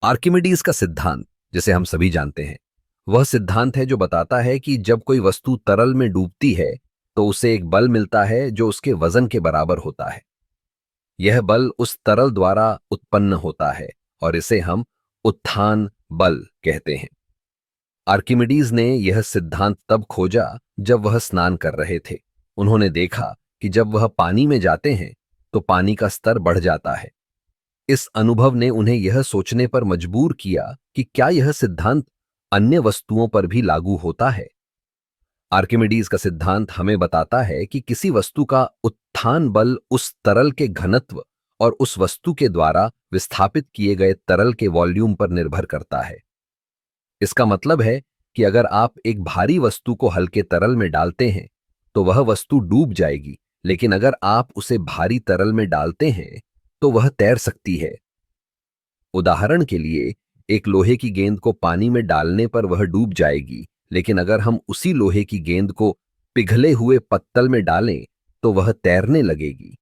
Archimedes का सिद्धांत, जिसे हम सभी जानते हैं, वह सिद्धांत है जो बताता है कि जब कोई वस्तु तरल में डूबती है तो उसे एक बल मिलता है जो उसके वजन के बराबर होता है। यह बल उस तरल द्वारा उत्पन्न होता है और इसे हम उत्थान बल कहते हैं। आर्किमिडीज ने यह सिद्धांत तब खोजा जब वह स्नान कर रहे थे। उन्होंने देखा कि जब वह पानी में जाते हैं तो पानी का स्तर बढ़ जाता है। इस अनुभव ने उन्हें यह सोचने पर मजबूर किया कि क्या यह सिद्धांत अन्य वस्तुओं पर भी लागू होता है। आर्किमिडीज का सिद्धांत हमें बताता है कि किसी वस्तु का उत्थान बल उस तरल के घनत्व और उस वस्तु के द्वारा विस्थापित किए गए तरल के वॉल्यूम पर निर्भर करता है। इसका मतलब है कि अगर आप एक भारी वस्तु को हल्के तरल में डालते हैं तो वह वस्तु डूब जाएगी, लेकिन अगर आप उसे भारी तरल में डालते हैं तो वह तैर सकती है। उदाहरण के लिए, एक लोहे की गेंद को पानी में डालने पर वह डूब जाएगी, लेकिन अगर हम उसी लोहे की गेंद को पिघले हुए पत्तल में डालें तो वह तैरने लगेगी।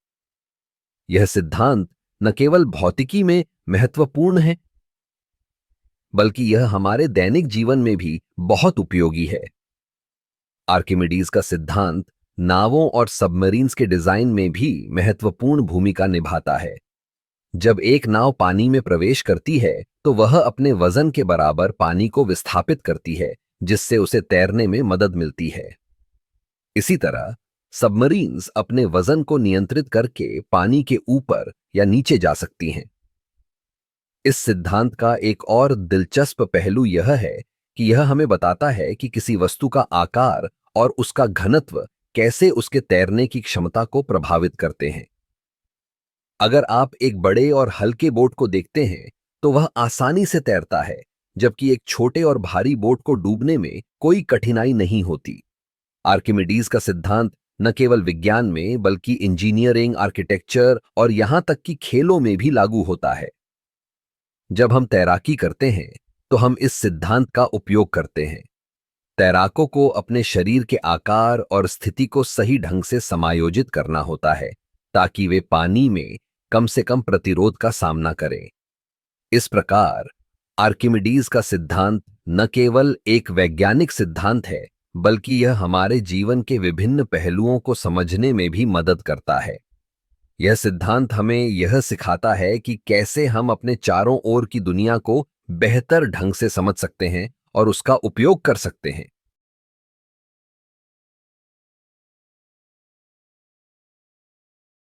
यह सिद्धांत न केवल भौतिकी में महत्वपूर्ण है, बल्कि यह हमारे दैनिक जीवन में भी बहुत उपयोगी है। आर्किमिडीज का सिद्धांत नावों और सबमरीन्स के डिजाइन में भी महत्वपूर्ण भूमिका निभाता है। जब एक नाव पानी में प्रवेश करती है तो वह अपने वजन के बराबर पानी को विस्थापित करती है, जिससे उसे तैरने में मदद मिलती है। इसी तरह सबमरीन्स अपने वजन को नियंत्रित करके पानी के ऊपर या नीचे जा सकती हैं। इस सिद्धांत का एक और दिलचस्प पहलू यह है कि यह हमें बताता है कि किसी वस्तु का आकार और उसका घनत्व कैसे उसके तैरने की क्षमता को प्रभावित करते हैं। अगर आप एक बड़े और हल्के बोट को देखते हैं तो वह आसानी से तैरता है, जबकि एक छोटे और भारी बोट को डूबने में कोई कठिनाई नहीं होती। आर्किमिडीज का सिद्धांत न केवल विज्ञान में बल्कि इंजीनियरिंग, आर्किटेक्चर और यहां तक कि खेलों में भी लागू होता है। जब हम तैराकी करते हैं तो हम इस सिद्धांत का उपयोग करते हैं। तैराकों को अपने शरीर के आकार और स्थिति को सही ढंग से समायोजित करना होता है ताकि वे पानी में कम से कम प्रतिरोध का सामना करें। इस प्रकार आर्किमिडीज का सिद्धांत न केवल एक वैज्ञानिक सिद्धांत है, बल्कि यह हमारे जीवन के विभिन्न पहलुओं को समझने में भी मदद करता है। यह सिद्धांत हमें यह सिखाता है कि कैसे हम अपने चारों ओर की दुनिया को बेहतर ढंग से समझ सकते हैं और उसका उपयोग कर सकते हैं।